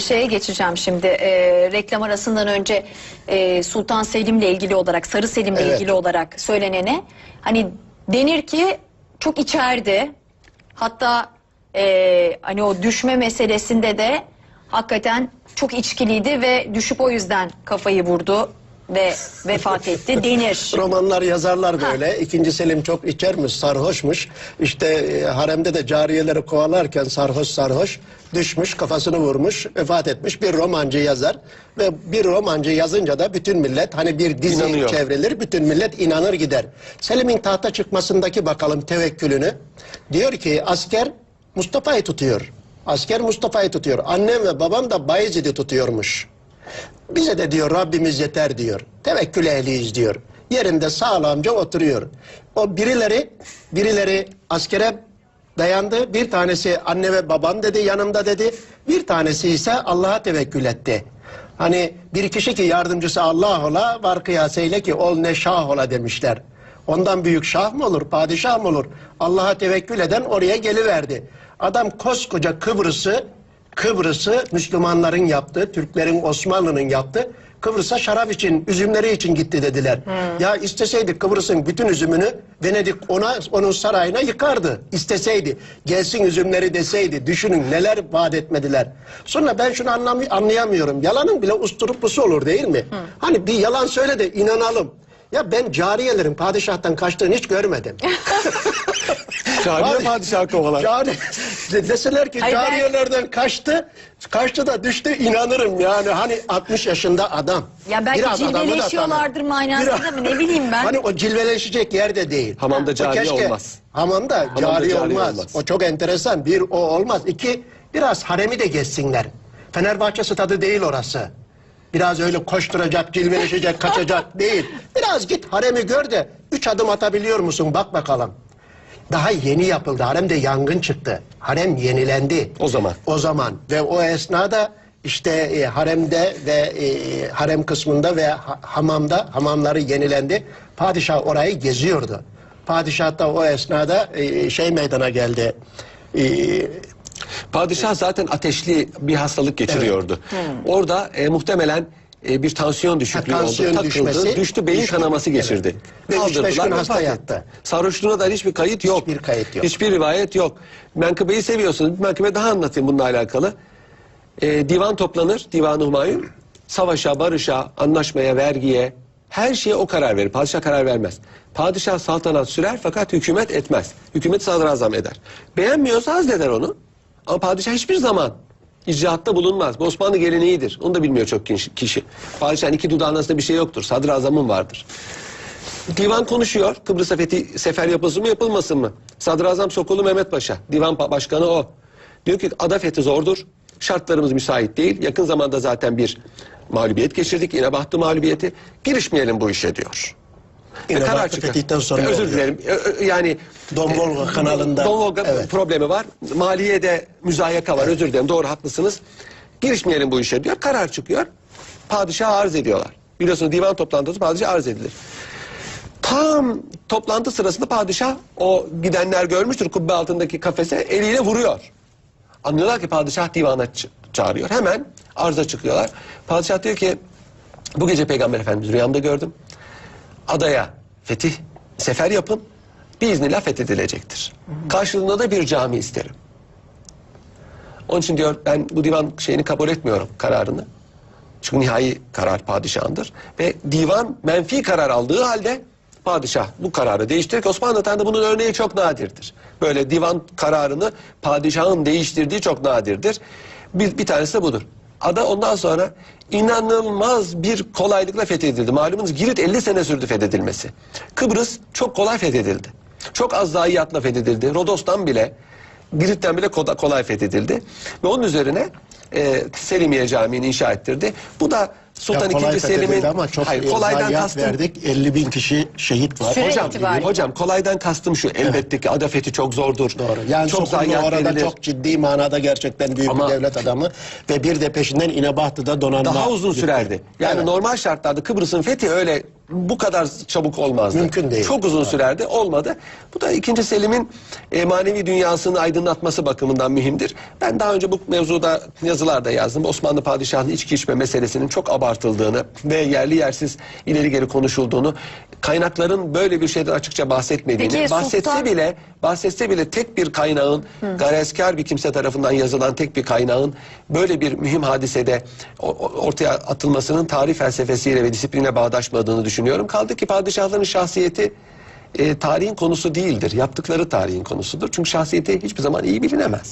Şeye geçeceğim şimdi. Reklam arasından önce Sultan Selim'le ilgili olarak, Sarı Selim'le ilgili olarak söylenene, hani denir ki çok içerdi. Hatta hani o düşme meselesinde de hakikaten çok içkiliydi ve düşüp o yüzden kafayı vurdu ve vefat etti denir. Romanlar yazarlar böyle. İkinci Selim çok içermiş, sarhoşmuş. İşte haremde de cariyeleri kovalarken sarhoş düşmüş, kafasını vurmuş, vefat etmiş bir romancı yazar. Ve bir romancı yazınca da bütün millet, hani bir dizi İnanıyor. çevrilir, bütün millet inanır gider. Selim'in tahta çıkmasındaki bakalım tevekkülünü. Diyor ki asker Mustafa'yı tutuyor. Asker Mustafa'yı tutuyor. Annem ve babam da Bayezid'i tutuyormuş. Bize de diyor Rabbimiz yeter diyor. Tevekkül ehliyiz diyor. Yerinde sağlamca oturuyor. O birileri askere dayandı. Bir tanesi anne ve babam dedi, yanımda dedi. Bir tanesi ise Allah'a tevekkül etti. Hani bir kişi ki yardımcısı Allah ola, var kıyaseyle ki ol ne şah ola demişler. Ondan büyük şah mı olur, padişah mı olur? Allah'a tevekkül eden oraya geliverdi. Adam koskoca Kıbrıs'ı Müslümanların yaptığı, Türklerin, Osmanlı'nın yaptığı, Kıbrıs'a şarap için, üzümleri için gitti dediler. Ya isteseydi Kıbrıs'ın bütün üzümünü Venedik onun sarayına yıkardı. İsteseydi. Gelsin üzümleri deseydi. Düşünün neler vaat etmediler. Sonra ben şunu anlayamıyorum. Yalanın bile usturuplusu olur değil mi? Hani bir yalan söyle de inanalım. Ya ben cariyelerin padişahtan kaçtığını hiç görmedim. Cariye padişah kovalar. Deseler ki Hayır, cariyelerden kaçtı da düştü, inanırım yani. Hani 60 yaşında adam. Ya belki Biraz adamı da cilveleşiyorlardır tanır. manasında mı, ne bileyim ben. Hani o cilveleşecek yerde değil. Hamamda cariye olmaz. Hamamda cariye olmaz. olmaz. O çok enteresan. Bir, o olmaz. İki, biraz haremi de gezsinler. Fenerbahçe stadı değil orası. Biraz öyle koşturacak, cilveleşecek, kaçacak değil. Biraz git haremi gör de 3 adım atabiliyor musun? Bak bakalım. Daha yeni yapıldı. Haremde yangın çıktı. Harem yenilendi. O zaman. Ve o esnada işte haremde ve harem kısmında ve hamamları yenilendi. Padişah orayı geziyordu. Padişah da o esnada meydana geldi. Padişah zaten ateşli bir hastalık geçiriyordu. Evet. Orada muhtemelen bir tansiyon düşüklüğü oldu. Takıldı, düştü, beyin kanaması geçirdi. Ve 3-5 gün hasta vefat yattı. etti. Sarhoşluğuna dair hiçbir kayıt yok. Hiçbir kayıt yok. Hiçbir rivayet yok. Menkıbeyi seviyorsunuz. Bir menkıbe daha anlatayım bununla alakalı. Divan toplanır, Divan-ı Humayun. Savaşa, barışa, anlaşmaya, vergiye, her şeye o karar verir. Padişah karar vermez. Padişah saltanat sürer fakat hükümet etmez. Hükümet sadrazam eder. Beğenmiyorsa azleder onu. Ama padişah hiçbir zaman icraatta bulunmaz. Bu Osmanlı geleneğidir. Onu da bilmiyor çok kişi. Padişahın iki dudağın arasında bir şey yoktur. Sadrazamın vardır. Divan konuşuyor. Kıbrıs'a fethi sefer yapılsın mı yapılmasın mı? Sadrazam Sokolu Mehmet Paşa. Divan başkanı o. Diyor ki ada fethi zordur. Şartlarımız müsait değil. Yakın zamanda zaten bir mağlubiyet geçirdik. İnebahtı mağlubiyeti. Girişmeyelim bu işe diyor. İnebahtı fetihten sonra özür dilerim. Yani Don Volga kanalında. Don Volga problemi var. Maliyede müzayaka var. Özür dilerim. Doğru, haklısınız. Girişmeyelim bu işe diyor. Karar çıkıyor. Padişah'a arz ediyorlar. Biliyorsunuz divan toplantısı padişah arz edilir. Tam toplantı sırasında padişah o gidenler görmüştür kubbe altındaki kafese eliyle vuruyor. Anlıyorlar ki padişah divana çağırıyor. Hemen arza çıkıyorlar. Padişah diyor ki bu gece Peygamber Efendimiz rüyamda gördüm. Adaya fetih, sefer yapın. Biiznillah fethedilecektir. Karşılığında da bir cami isterim. Onun için diyor ben bu divan şeyini kabul etmiyorum, kararını. Çünkü nihai karar padişahındır. Ve divan menfi karar aldığı halde padişah bu kararı değiştirir. Osmanlı tarihinde bunun örneği çok nadirdir. Böyle divan kararını padişahın değiştirdiği çok nadirdir. Bir tanesi de budur. Ada ondan sonra inanılmaz bir kolaylıkla fethedildi. Malumunuz Girit 50 sene sürdü fethedilmesi. Kıbrıs çok kolay fethedildi. Çok az zayiatla fethedildi. Rodos'tan bile, Girit'ten bile kolay fethedildi. Ve onun üzerine Selimiye Camii'ni inşa ettirdi. Bu da Sultan II. Selim'in ama çok kolaydan kastım verdik. 50.000 kişi şehit var. Hocam kolaydan kastım şu. Elbette ki ada fethi çok zordur. Doğru. Yani çok zayiat orada verilir. Çok ciddi manada gerçekten büyük bir devlet adamı ve bir de peşinden İnebahtı'da donanma. Daha uzun sürerdi. Yani normal şartlarda Kıbrıs'ın fethi öyle bu kadar çabuk olmazdı. Mümkün değil. Çok uzun sürerdi. Olmadı. Bu da 2. Selim'in manevi dünyasını aydınlatması bakımından mühimdir. Ben daha önce bu mevzuda yazılarda yazdım. Osmanlı padişahının içki içme meselesinin çok abartıldığını ve yerli yersiz ileri geri konuşulduğunu, kaynakların böyle bir şeyden açıkça bahsetmediğini, Peki, bahsetse bile tek bir kaynağın, garezkar bir kimse tarafından yazılan tek bir kaynağın böyle bir mühim hadisede ortaya atılmasının tarih felsefesiyle ve disipline bağdaşmadığını düşünüyorum. Kaldı ki padişahların şahsiyeti tarihin konusu değildir. Yaptıkları tarihin konusudur. Çünkü şahsiyeti hiçbir zaman iyi bilinemez.